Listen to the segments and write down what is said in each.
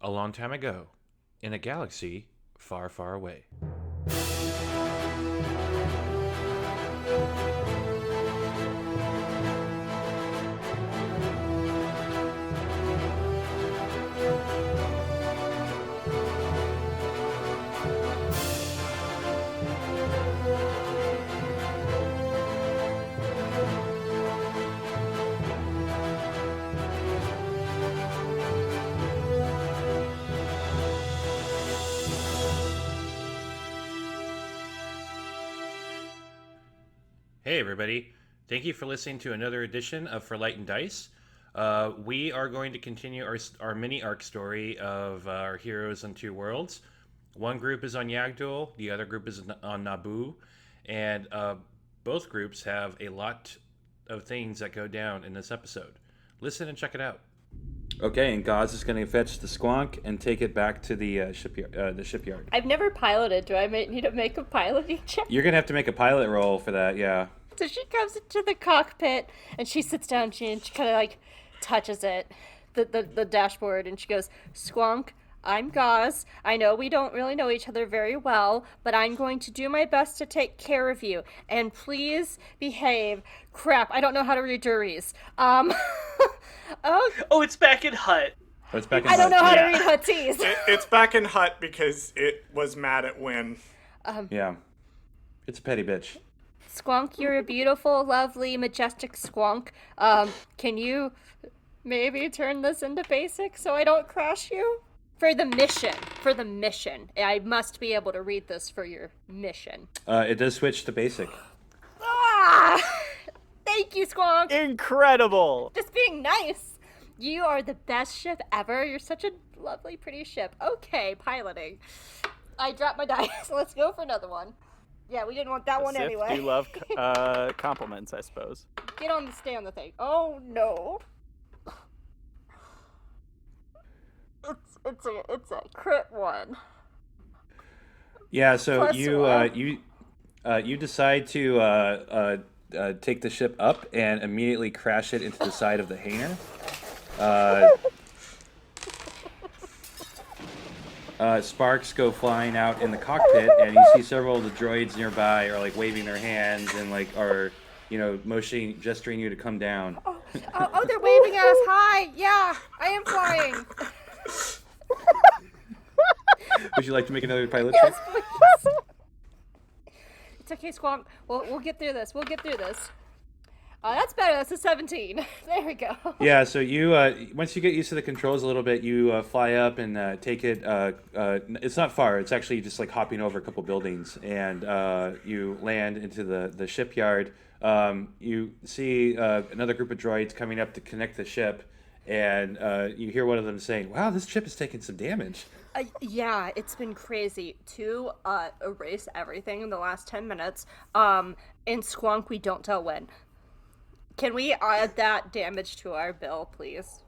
A long time ago, in a galaxy far, far away. Hey, everybody. Thank you for listening to another edition of For Light and Dice. We are going to continue our mini arc story of our heroes on two worlds. One group is on Yagdul, the other group is on Naboo, and both groups have a lot of things that go down in this episode. Listen and check it out. Okay, and Gaz is going to fetch the squonk and take it back to the shipyard. I've never piloted. Do I need to make a piloting check? You're going to have to make a pilot roll for that, yeah. So she comes into the cockpit and she sits down and she kind of like touches it, the dashboard, and she goes, "Squonk, I'm Gaz. I know we don't really know each other very well, but I'm going to do my best to take care of you. And please behave." Crap, I don't know how to read juries. Oh, it's back in Hut. Oh, it's back in I don't Hut. know how to Yeah. read Huttese. It's back in Hut because it was mad at Wynne. Yeah. It's a petty bitch. Squonk, you're a beautiful, lovely, majestic squonk. Can you maybe turn this into basic so I don't crash you? For the mission. I must be able to read this for your mission. It does switch to basic. Ah! Thank you, Squonk. Incredible! Just being nice. You are the best ship ever. You're such a lovely, pretty ship. Okay, piloting. I dropped my dice. Let's go for another one. Yeah, we didn't want that one Sif, anyway. do love compliments, I suppose. Stay on the thing. Oh no. It's a crit one. Yeah, so Plus you decide to take the ship up and immediately crash it into the side of the hangar. Sparks go flying out in the cockpit, and you see several of the droids nearby are like waving their hands and like are gesturing you to come down. Oh, they're waving at us. Hi. Yeah, I am flying. Would you like to make another pilot Yes, check? please. It's okay, Squonk. We'll get through this. That's better. That's a 17. There we go. Yeah, so you once you get used to the controls a little bit, you fly up and take it. It's not far. It's actually just like hopping over a couple buildings, and you land into the shipyard. You see another group of droids coming up to connect the ship, and you hear one of them saying, "Wow, this ship is taking some damage." Yeah, it's been crazy to erase everything in the last 10 minutes. In Squonk, we don't tell when. Can we add that damage to our bill, please?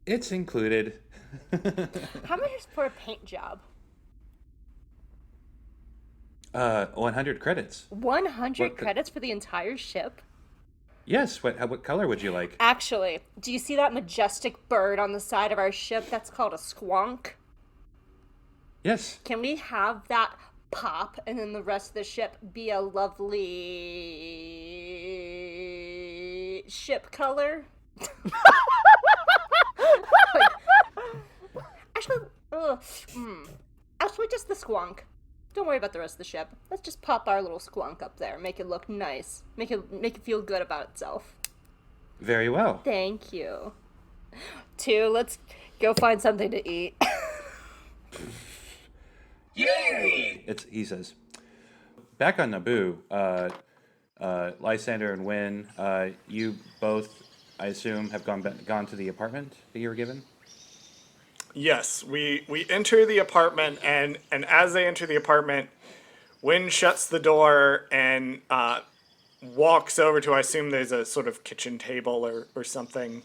It's included. How much is for a paint job? 100 credits. 100 credits for the entire ship? Yes. What color would you like? Actually, do you see that majestic bird on the side of our ship? That's called a squonk. Yes. Can we have that pop and then the rest of the ship be a lovely ship color? Actually, actually, just the squonk. Don't worry about the rest of the ship. Let's just pop our little squonk up there. Make it look nice. Make it feel good about itself. Very well. Thank you. 2, let's go find something to eat. Yay! He says. Back on Naboo, Lysander and Wynne, you both, I assume, have gone to the apartment that you were given? Yes, we enter the apartment, and as they enter the apartment, Wynne shuts the door and walks over to, I assume there's a sort of kitchen table or something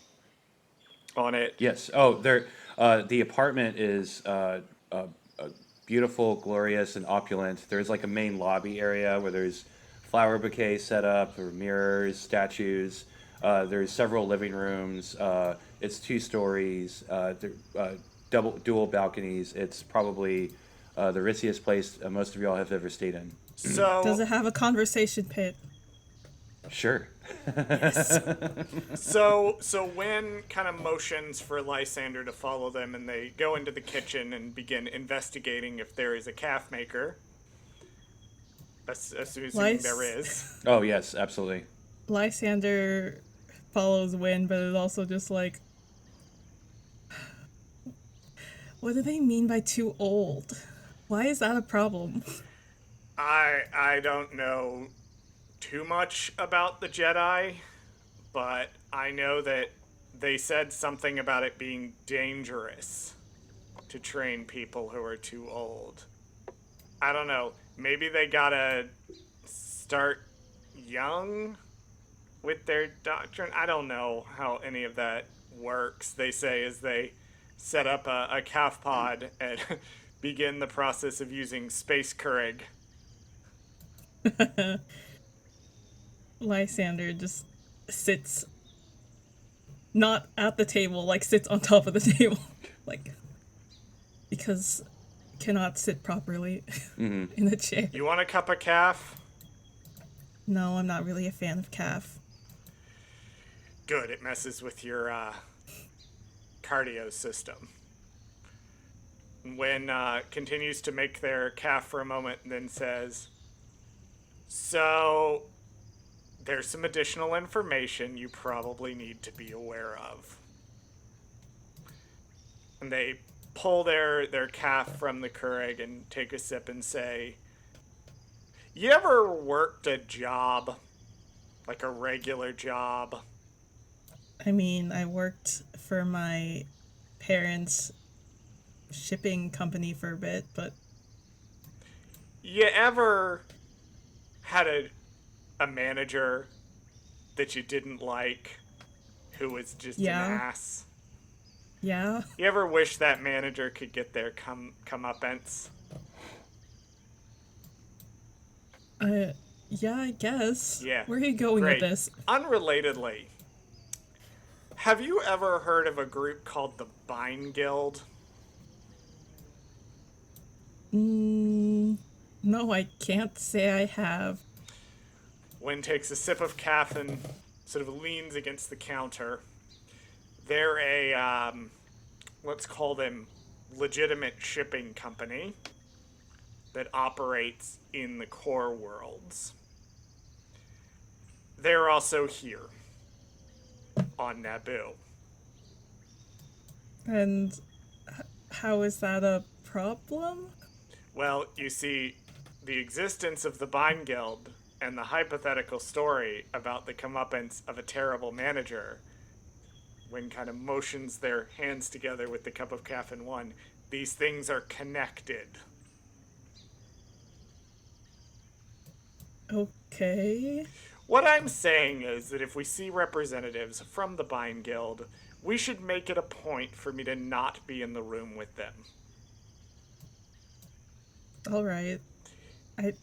on it. Yes. Oh, the apartment is beautiful, glorious, and opulent. There's like a main lobby area where there's flower bouquets set up, or mirrors, statues. There's several living rooms. It's 2 stories. Dual balconies. It's probably the ritziest place most of y'all have ever stayed in. Does So it have a conversation pit? Sure. Yes. so Wynne kind of motions for Lysander to follow them, and they go into the kitchen and begin investigating if there is a calf maker. Assuming there is. Oh yes, absolutely. Lysander follows Wynne, but is also just like, what do they mean by too old? Why is that a problem? I don't know too much about the Jedi, but I know that they said something about it being dangerous to train people who are too old. I don't know. Maybe they gotta start young with their doctrine. I don't know how any of that works, they say, as they set up a calf pod and begin the process of using space Keurig. Lysander just sits not at the table, like sits on top of the table. Like, because cannot sit properly in the chair. You want a cup of calf? No, I'm not really a fan of calf. Good, it messes with your cardio system. When continues to make their calf for a moment and then says, so there's some additional information you probably need to be aware of. And they pull their calf from the Keurig and take a sip and say, you ever worked a job? Like a regular job? I mean, I worked for my parents' shipping company for a bit, but You ever had a manager that you didn't like who was just Yeah. an ass? yeah. You ever wish that manager could get their comeuppance? Yeah, I guess. Yeah. Where are you going Great. with this? Unrelatedly, have you ever heard of a group called the Vine Guild? No, I can't say I have. Wynne takes a sip of calf and sort of leans against the counter. They're a, let's call them legitimate shipping company that operates in the core worlds. They're also here on Naboo. And how is that a problem? Well, you see, the existence of the Vine Guild and the hypothetical story about the comeuppance of a terrible manager, when kind of motions their hands together with the cup of calf in one, these things are connected. Okay. What I'm saying is that if we see representatives from the Vine Guild, we should make it a point for me to not be in the room with them. All right. I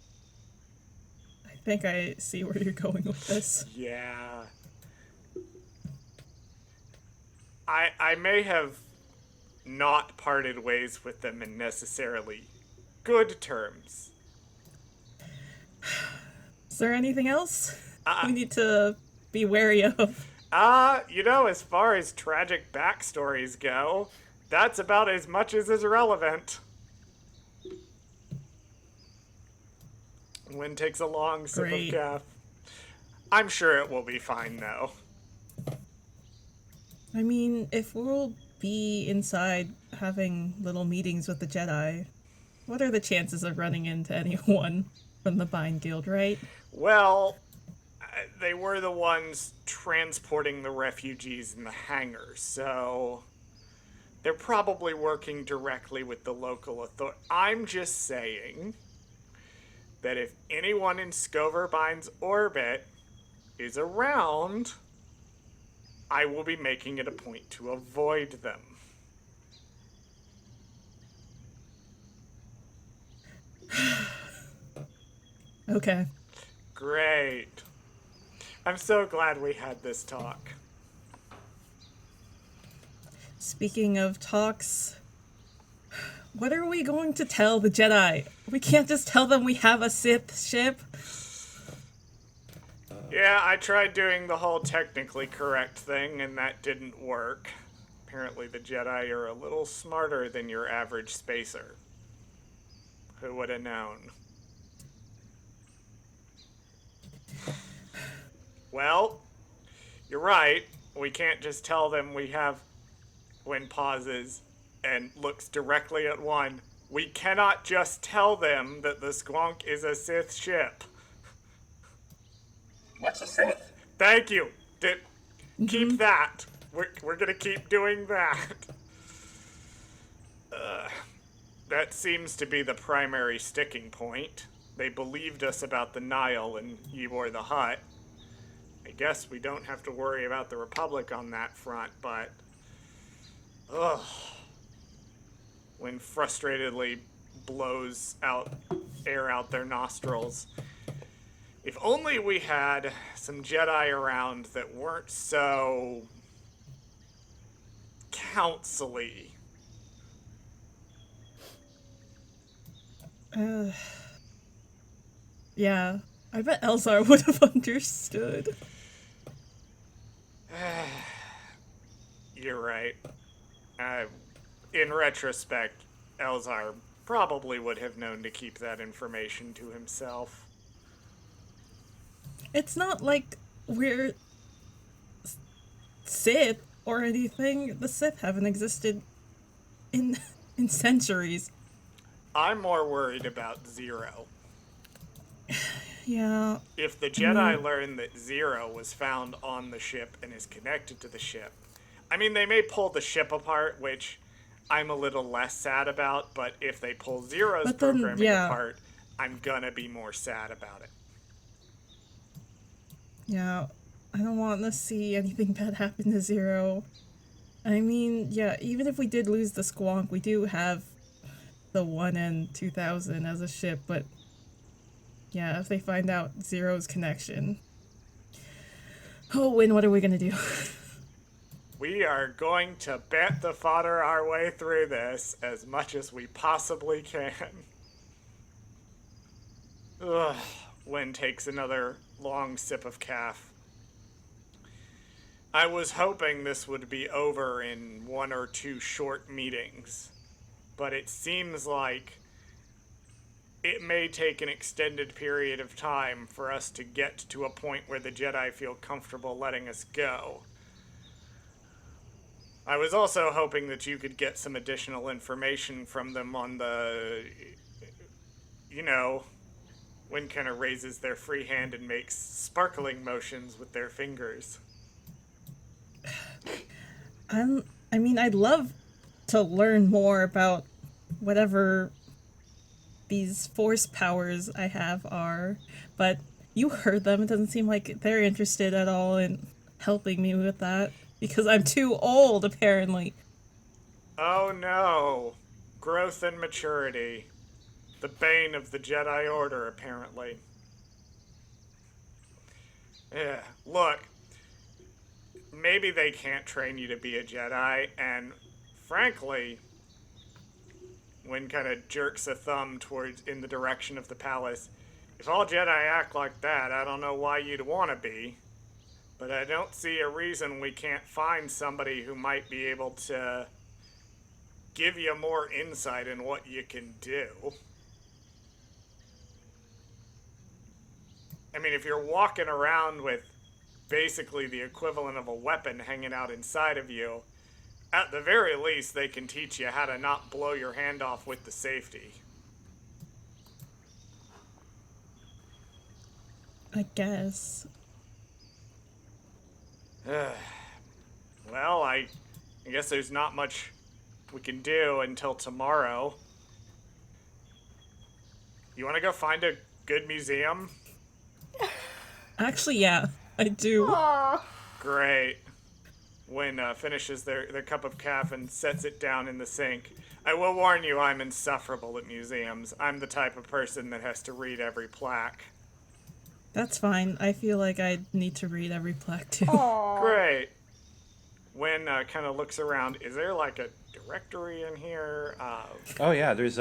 think I see where you're going with this. Yeah. I may have not parted ways with them in necessarily good terms. Is there anything else we need to be wary of? As far as tragic backstories go, that's about as much as is relevant. Wynne takes a long sip Great. of calf. I'm sure it will be fine, though. I mean, if we'll be inside having little meetings with the Jedi, what are the chances of running into anyone from the Vine Guild, right? Well, they were the ones transporting the refugees in the hangar, so they're probably working directly with the local authority. I'm just saying that if anyone in Scoverbine's orbit is around, I will be making it a point to avoid them. Okay. Great. I'm so glad we had this talk. Speaking of talks, what are we going to tell the Jedi? We can't just tell them we have a Sith ship. Yeah, I tried doing the whole technically correct thing, and that didn't work. Apparently the Jedi are a little smarter than your average spacer. Who would have known? Well, you're right. We can't just tell them we have... Wynne pauses and looks directly at one. We cannot just tell them that the Squonk is a Sith ship. What's a Sith? Thank you. Keep that. We're gonna keep doing that. That seems to be the primary sticking point. They believed us about the Nile and Ybor the Hutt. I guess we don't have to worry about the Republic on that front, but... Ugh. When frustratedly blows out air out their nostrils. If only we had some Jedi around that weren't so... counsel-y. Yeah, I bet Elzar would have understood. You're right. In retrospect, Elzar probably would have known to keep that information to himself. It's not like we're Sith or anything. The Sith haven't existed in centuries. I'm more worried about Zero. Yeah. If the Jedi learn that Zero was found on the ship and is connected to the ship, I mean, they may pull the ship apart, which I'm a little less sad about, but if they pull Zero's programming apart, I'm gonna be more sad about it. Yeah, I don't want to see anything bad happen to Zero. I mean, yeah, even if we did lose the Squonk, we do have the 1N2000 as a ship, but yeah, if they find out Zero's connection. Oh, Wynne, what are we gonna do? We are going to bet the fodder our way through this as much as we possibly can. Ugh. Wynne takes another long sip of caf. I was hoping this would be over in 1 or 2 short meetings, but it seems like it may take an extended period of time for us to get to a point where the Jedi feel comfortable letting us go. I was also hoping that you could get some additional information from them on the... You know, Wynne kind of raises their free hand and makes sparkling motions with their fingers. I mean, I'd love to learn more about whatever these force powers I have are, but you heard them. It doesn't seem like they're interested at all in helping me with that, because I'm too old, apparently. Oh no. Growth and maturity. The bane of the Jedi Order, apparently. Yeah, look. Maybe they can't train you to be a Jedi, and frankly, Wynne kind of jerks a thumb in the direction of the palace. If all Jedi act like that, I don't know why you'd want to be. But I don't see a reason we can't find somebody who might be able to give you more insight in what you can do. I mean, if you're walking around with basically the equivalent of a weapon hanging out inside of you, at the very least, they can teach you how to not blow your hand off with the safety. I guess. Well, I guess there's not much we can do until tomorrow. You want to go find a good museum? Actually, yeah, I do. Aww. Great. Wynne finishes their cup of caf and sets it down in the sink. I will warn you, I'm insufferable at museums. I'm the type of person that has to read every plaque. That's fine. I feel like I need to read every plaque too. Aww. Great. Wynne kind of looks around. Is there like a directory in here? Oh yeah, there's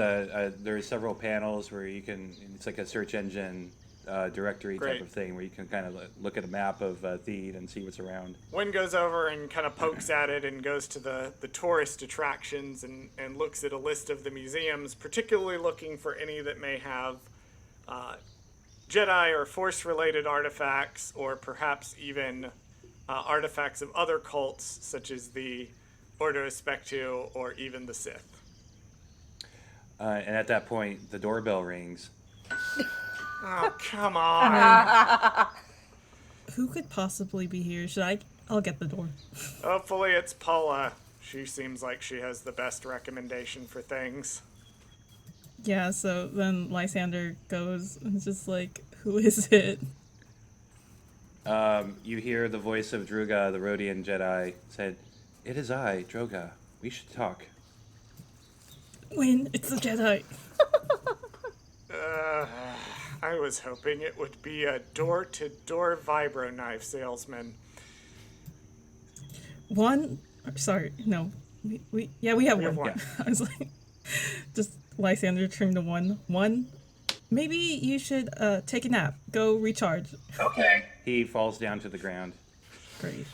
several panels where you can. It's like a search engine directory Great. type of thing where you can kind of look at a map of Theed and see what's around. Wynne goes over and kind of pokes at it and goes to the tourist attractions and looks at a list of the museums, particularly looking for any that may have Jedi or Force-related artifacts, or perhaps even artifacts of other cults, such as the Ordo Spectu or even the Sith. And at that point, the doorbell rings. Oh, come on. Who could possibly be here? I'll get the door. Hopefully it's Paula. She seems like she has the best recommendation for things. Yeah, so then Lysander goes and is just like, who is it? You hear the voice of Druga, the Rhodian Jedi, said, "It is I, Droga. We should talk." Wynne, it's the Jedi. I was hoping it would be a door-to-door vibro knife salesman. One? Sorry, no. We have We one. have one. I was like, just Lysander trimmed to one. One? Maybe you should take a nap. Go recharge. Okay. He falls down to the ground. Great.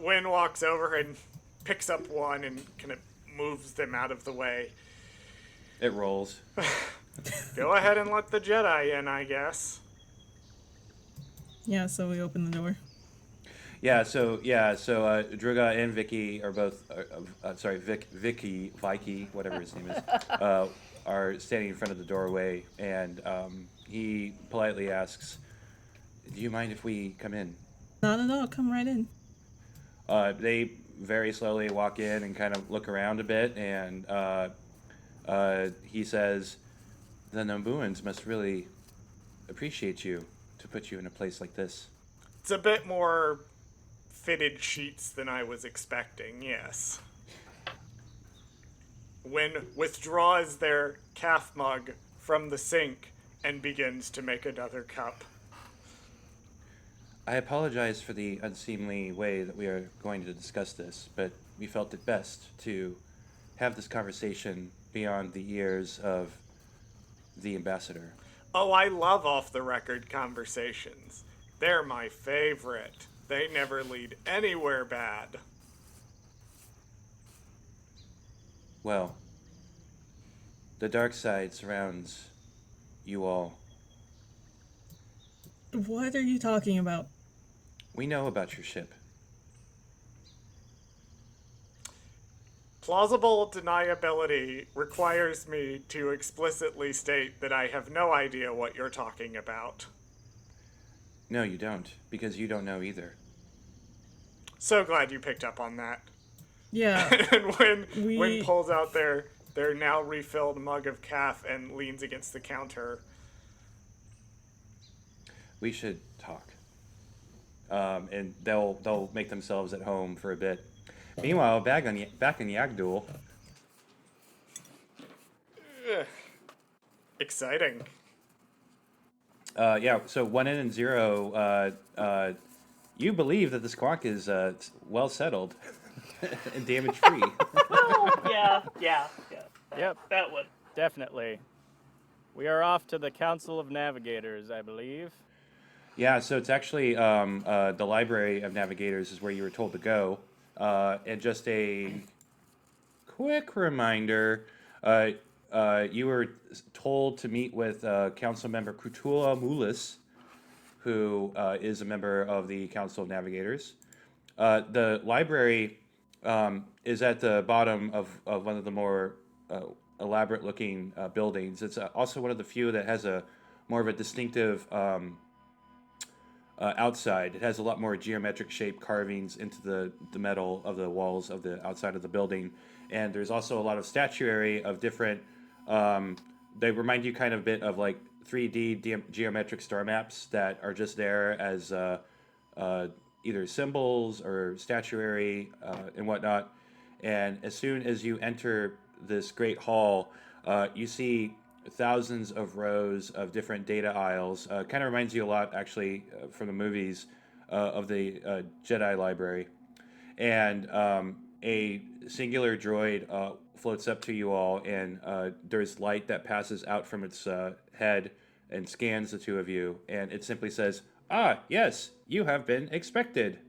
Wynne walks over and picks up one and kind of moves them out of the way. It rolls. Go ahead and let the Jedi in, I guess. Yeah, so we open the door. So Druga and Vicky are both, Vicky, whatever his name is, are standing in front of the doorway, and he politely asks, "Do you mind if we come in?" No, come right in. They very slowly walk in and kind of look around a bit, and he says, "The Nabooans must really appreciate you to put you in a place like this." It's a bit more fitted sheets than I was expecting, yes. Wynne withdraws their calf mug from the sink and begins to make another cup. I apologize for the unseemly way that we are going to discuss this, but we felt it best to have this conversation beyond the ears of the ambassador. Oh, I love off-the-record conversations. They're my favorite. They never lead anywhere bad. Well, the dark side surrounds you all. What are you talking about? We know about your ship. Plausible deniability requires me to explicitly state that I have no idea what you're talking about. No, you don't, because you don't know either. So glad you picked up on that. Yeah, And when We- pulls out their now refilled mug of calf and leans against the counter. We should talk. And they'll make themselves at home for a bit. Meanwhile, back in Yagdul, Exciting. So 1 in and 0, you believe that the squawk is well settled and damage free. Yeah. Yep, That one. definitely. We are off to the Council of Navigators, I believe. Yeah, so it's actually the Library of Navigators is where you were told to go. And just a quick reminder, you were told to meet with Council Member Krutula Mulis, who is a member of the Council of Navigators. The library is at the bottom of one of the more elaborate-looking buildings. It's also one of the few that has a more of a distinctive outside. It has a lot more geometric shape carvings into the metal of the walls of the outside of the building. And there's also a lot of statuary of different, they remind you kind of a bit of like 3D geometric star maps that are just there as either symbols or statuary and whatnot. And as soon as you enter this great hall, you see thousands of rows of different data aisles. Kind of reminds you a lot, actually, from the movies of the Jedi library. And a singular droid floats up to you all, and there's light that passes out from its head and scans the two of you, and it simply says, "Ah, yes, you have been expected.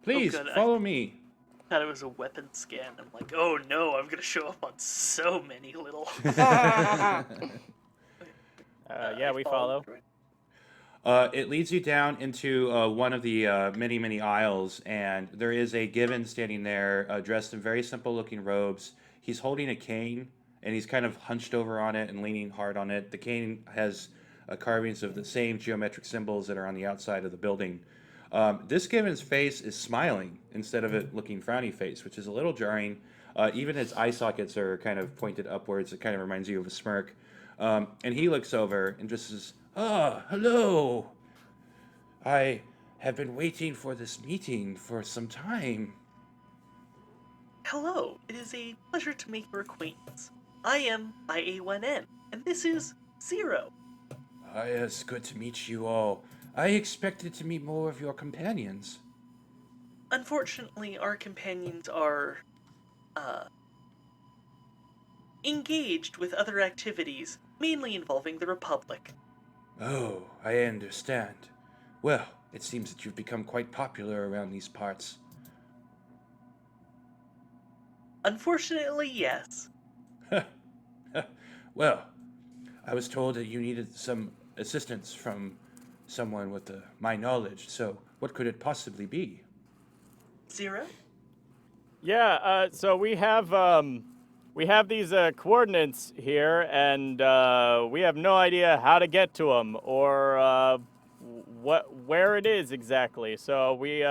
Please good. follow me." Thought it was a weapon scan. I'm like, oh no, I'm gonna show up on so many little. Yeah, we follow. It leads you down into one of the many, many aisles, and there is a Given standing there, dressed in very simple-looking robes. He's holding a cane, and he's kind of hunched over on it and leaning hard on it. The cane has carvings of the same geometric symbols that are on the outside of the building. This Given's face is smiling instead of it looking frowny face, which is a little jarring. Even its eye sockets are kind of pointed upwards. It kind of reminds you of a smirk. And he looks over and just says, "Ah, hello. I have been waiting for this meeting for some time." Hello, it is a pleasure to make your acquaintance. I am IA1N, and this is Zero. Ah, yes, good to meet you all. I expected to meet more of your companions. Unfortunately, our companions are, engaged with other activities, mainly involving the Republic. Oh, I understand. Well, it seems that you've become quite popular around these parts. Unfortunately, yes. Well, I was told that you needed some assistance from someone with my knowledge, so what could it possibly be? Zero? Yeah, so we have these coordinates here, and we have no idea how to get to them or where it is exactly. So we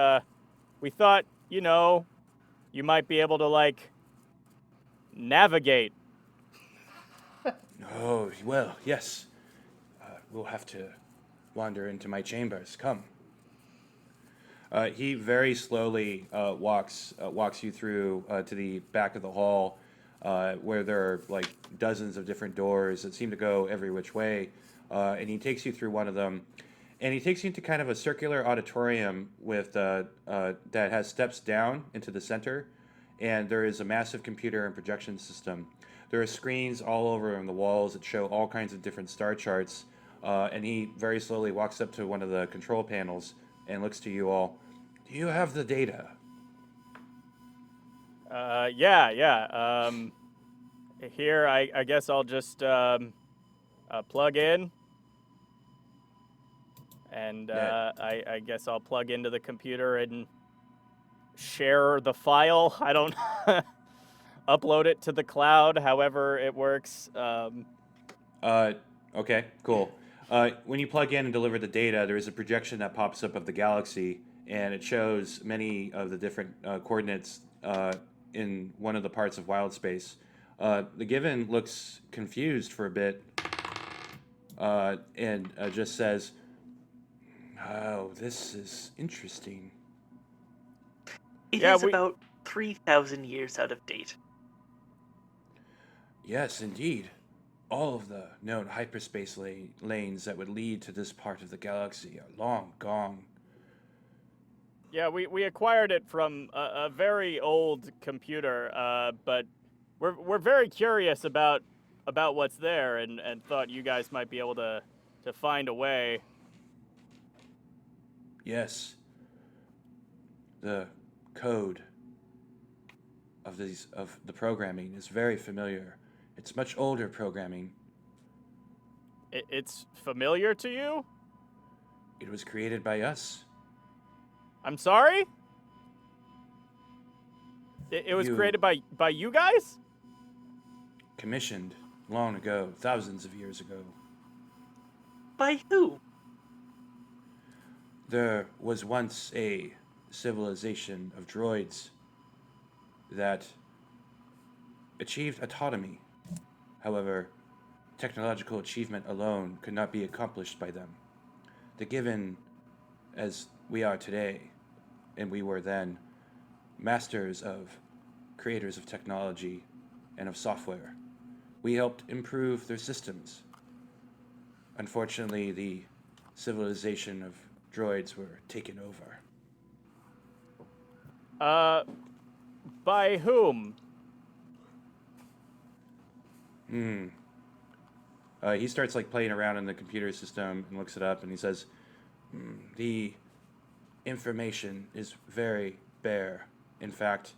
thought, you might be able to like navigate. Oh, well, yes. We'll have to wander into my chambers. Come. He very slowly walks you through to the back of the hall, where there are like dozens of different doors that seem to go every which way, and he takes you through one of them, and he takes you into kind of a circular auditorium with that has steps down into the center, and there is a massive computer and projection system. There are screens all over on the walls that show all kinds of different star charts, and he very slowly walks up to one of the control panels and looks to you all. Do you have the data? Yeah. Here, I guess I'll just plug in. And Yeah. I guess I'll plug into the computer and share the file. I don't upload it to the cloud, however it works. Okay, cool. When you plug in and deliver the data, there is a projection that pops up of the galaxy, and it shows many of the different coordinates in one of the parts of wild space. The Given looks confused for a bit and just says, "Oh, this is interesting." It Yeah, is about 3,000 years out of date. Yes, indeed. All of the known hyperspace lanes that would lead to this part of the galaxy are long gone. Yeah, we acquired it from a very old computer, but we're very curious about what's there, and thought you guys might be able to find a way. Yes. The code of the programming is very familiar. It's much older programming. It's familiar to you? It was created by us. I'm sorry? It was You- created by you guys? Commissioned long ago, thousands of years ago. By who? There was once a civilization of droids that achieved autonomy. However, technological achievement alone could not be accomplished by them. The Given, as we are today, and we were then, masters of creators of technology and of software. We helped improve their systems. Unfortunately, the civilization of droids were taken over. By whom? He starts like playing around in the computer system and looks it up, and he says, "The information is very bare. In fact,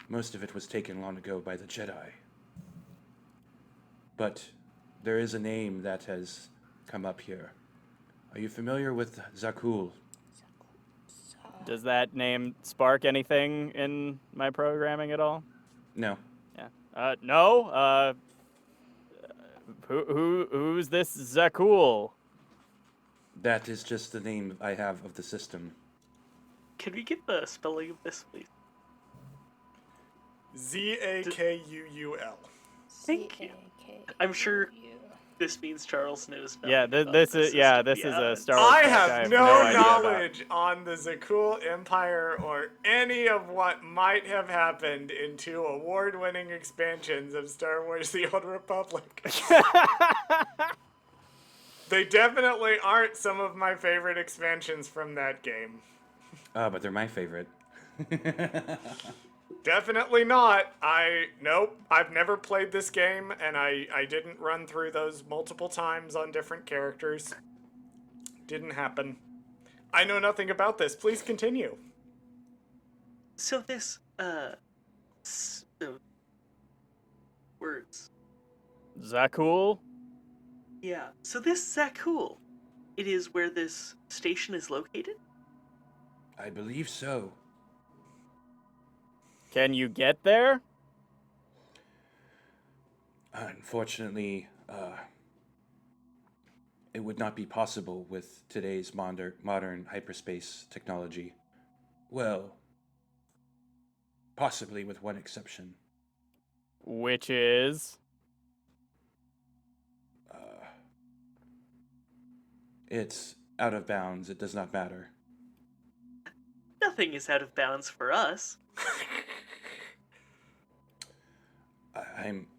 most of it was taken long ago by the Jedi. But there is a name that has come up here. Are you familiar with Zakul?" Does that name spark anything in my programming at all? No. Yeah. No. Who's this Zakul? That is just the name I have of the system. Can we get the spelling of this, please? Zakuul. Thank you. I'm sure this means Charles knows. Yeah, nothing this about is yeah, this system is a beyond. Star Wars. I fact have no idea about. knowledge on the Zakul Empire or any of what might have happened in 2 award-winning expansions of Star Wars: The Old Republic. They definitely aren't some of my favorite expansions from that game. But they're my favorite. Definitely not. Nope. I've never played this game, and I didn't run through those multiple times on different characters. Didn't happen. I know nothing about this. Please continue. So this, words. Zakul? Yeah. So this Zakul, it is where this station is located? I believe so. Can you get there? Unfortunately, it would not be possible with today's modern hyperspace technology. Well, possibly with one exception. Which is? It's out of bounds. It does not matter. Nothing is out of bounds for us.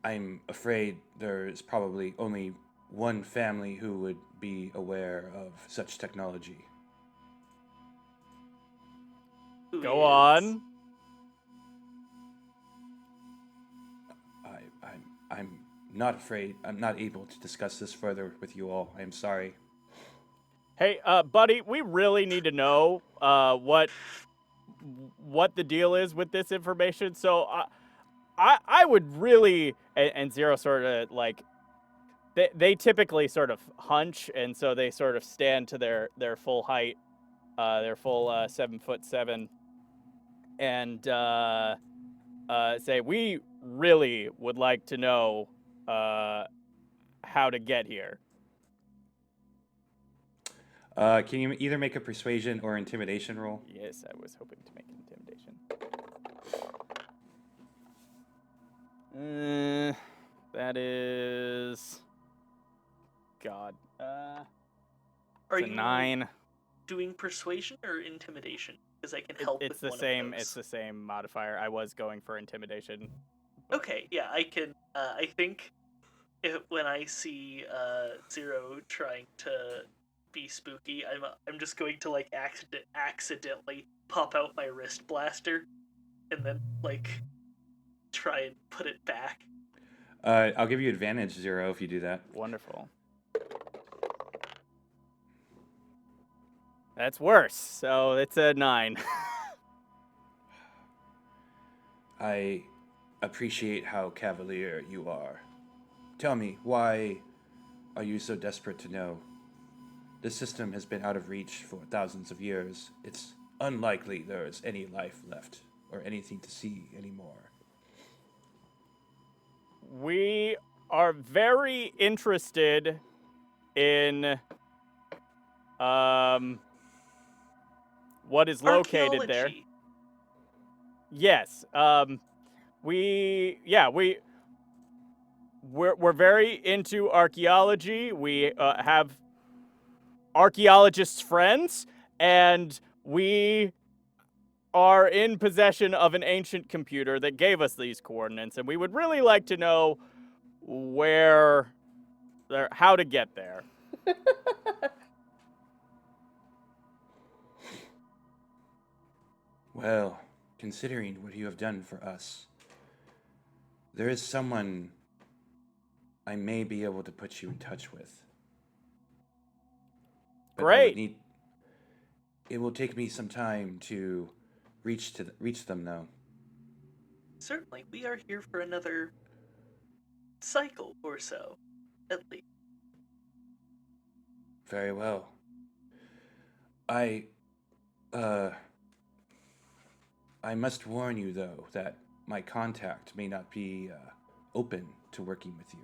I'm afraid there is probably only one family who would be aware of such technology. Who Go is- on. I'm not afraid. I'm not able to discuss this further with you all. I'm sorry. Hey, buddy, we really need to know what the deal is with this information. So I would really, and Zero sort of like, they typically sort of hunch, and so they sort of stand to their full height, their full 7'7", and say, we really would like to know how to get here. Can you either make a persuasion or intimidation roll? Yes, I was hoping to make an intimidation. That is... God. Are It's a you 9. doing persuasion or intimidation? Because I can help It's with the one same. Of those. It's the same modifier. I was going for intimidation. Okay, yeah, I can. I think when I see Zero trying to be spooky, I'm just going to like accidentally pop out my wrist blaster, and then like try and put it back. I'll give you advantage, Zero, if you do that. Wonderful. That's worse. So it's a 9. I appreciate how cavalier you are. Tell me, why are you so desperate to know? This system has been out of reach for thousands of years. It's unlikely there is any life left or anything to see anymore. We are very interested in what is located there. Archaeology. Yes. We're very into archaeology. We have archaeologists' friends, and we are in possession of an ancient computer that gave us these coordinates, and we would really like to know how to get there. Well, considering what you have done for us, there is someone I may be able to put you in touch with. But Great. It will take me some time to reach them, though. Certainly, we are here for another cycle or so, at least. Very well. I must warn you, though, that my contact may not be open to working with you.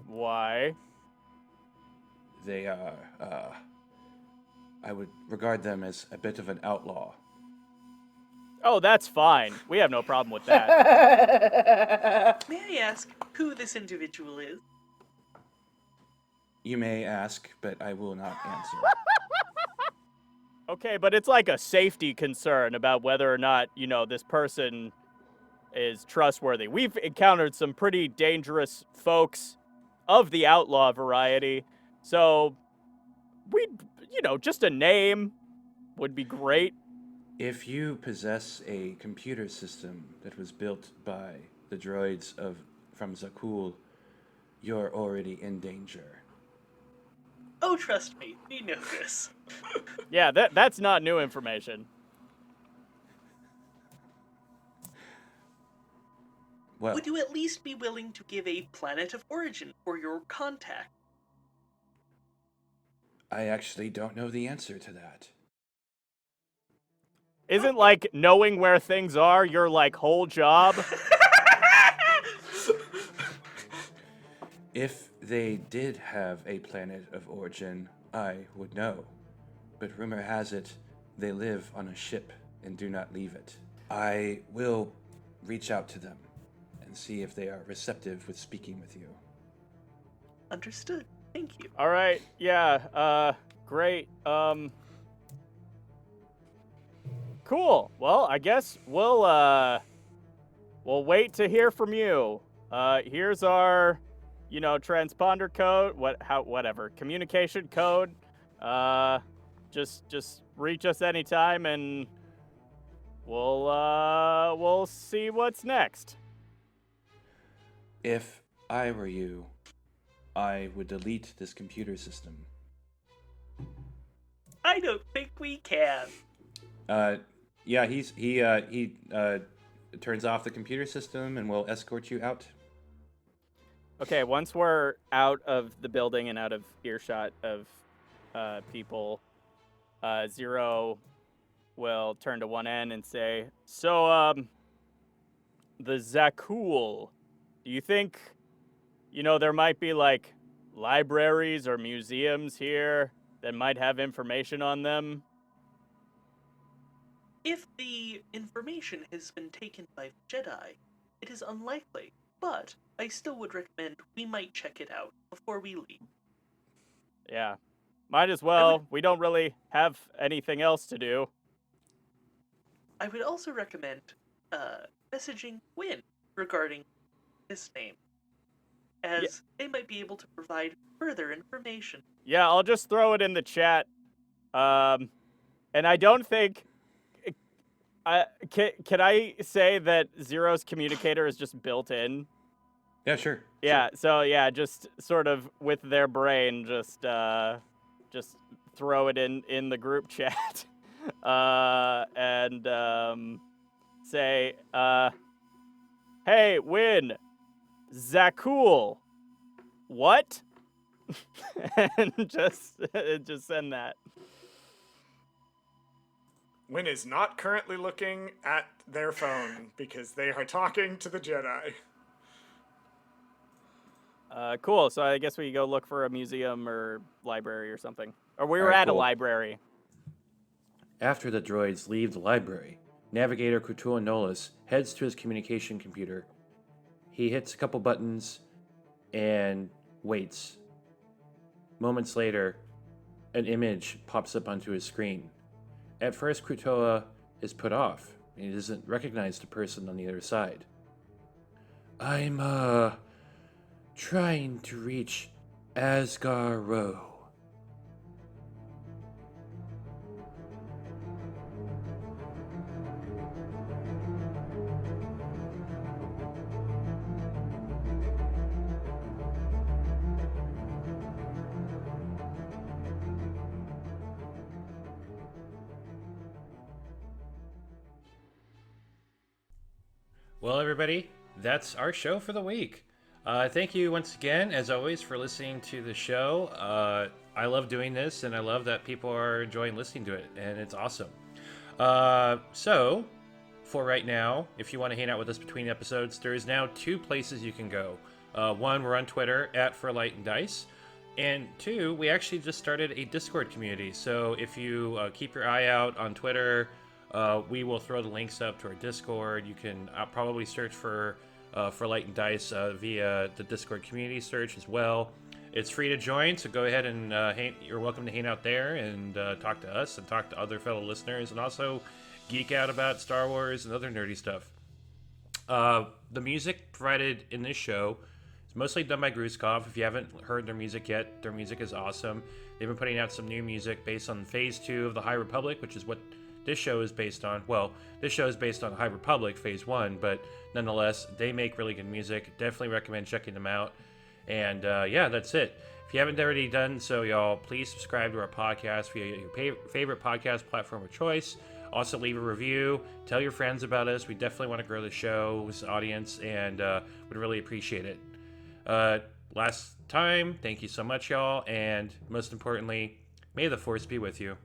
Why? They are, I would regard them as a bit of an outlaw. Oh, that's fine. We have no problem with that. May I ask who this individual is? You may ask, but I will not answer. Okay, but it's like a safety concern about whether or not, this person is trustworthy. We've encountered some pretty dangerous folks of the outlaw variety, so just a name would be great. If you possess a computer system that was built by the droids from Zakul, you're already in danger. Oh, trust me, we know this. Yeah, that's not new information. Well, Would you at least be willing to give a planet of origin for your contact? I actually don't know the answer to that. Isn't like knowing where things are your whole job? If they did have a planet of origin, I would know. But rumor has it, they live on a ship and do not leave it. I will reach out to them and see if they are receptive with speaking with you. Understood. Thank you. All right. Yeah. Great. Cool. Well, I guess we'll wait to hear from you. Here's our, transponder code. Whatever. Communication code. Just reach us anytime, and we'll see what's next. If I were you, I would delete this computer system. I don't think we can. Yeah, he turns off the computer system and will escort you out. Okay, once we're out of the building and out of earshot of people, Zero will turn to one end and say, "So, the Zakul, do you think, there might be libraries or museums here that might have information on them?" If the information has been taken by the Jedi, it is unlikely, but I still would recommend we might check it out before we leave. Yeah. Might as well. We don't really have anything else to do. I would also recommend messaging Wynne regarding his name, as they might be able to provide further information. Yeah, I'll just throw it in the chat. And I don't think... Can I say that Zero's communicator is just built in? Yeah, sure. Yeah, so yeah, just sort of with their brain, just throw it in the group chat, and say, "Hey, Wynne, Zakul, what?" And just send that. Wynne is not currently looking at their phone because they are talking to the Jedi. Cool. So I guess we go look for a museum or library or something. Or we were Alright, at a cool. library. After the droids leave the library, Navigator Kutua Nolus heads to his communication computer. He hits a couple buttons and waits. Moments later, an image pops up onto his screen. At first, Kutoa is put off, and he doesn't recognize the person on the other side. I'm, trying to reach Asgar Row. Well, everybody, that's our show for the week. Thank you once again, as always, for listening to the show. I love doing this, and I love that people are enjoying listening to it, and it's awesome. So, for right now, if you want to hang out with us between episodes, there is now 2 places you can go. One, we're on Twitter at For Light and Dice. And 2, we actually just started a Discord community. So if you keep your eye out on Twitter, we will throw the links up to our Discord. You can probably search for Light and Dice via the Discord community search as well. It's free to join, so go ahead and you're welcome to hang out there and talk to us and talk to other fellow listeners, and also geek out about Star Wars and other nerdy stuff. The music provided in this show is mostly done by Grushkov. If you haven't heard their music yet, their music is awesome. They've been putting out some new music based on Phase 2 of the High Republic, which is what this show is based on. Well, this show is based on High Republic Phase 1, but nonetheless, they make really good music. Definitely recommend checking them out. And yeah, that's it. If you haven't already done so, y'all, please subscribe to our podcast via your favorite podcast platform of choice. Also, leave a review. Tell your friends about us. We definitely want to grow the show's audience, and would really appreciate it. Last time, thank you so much, y'all. And most importantly, may the Force be with you.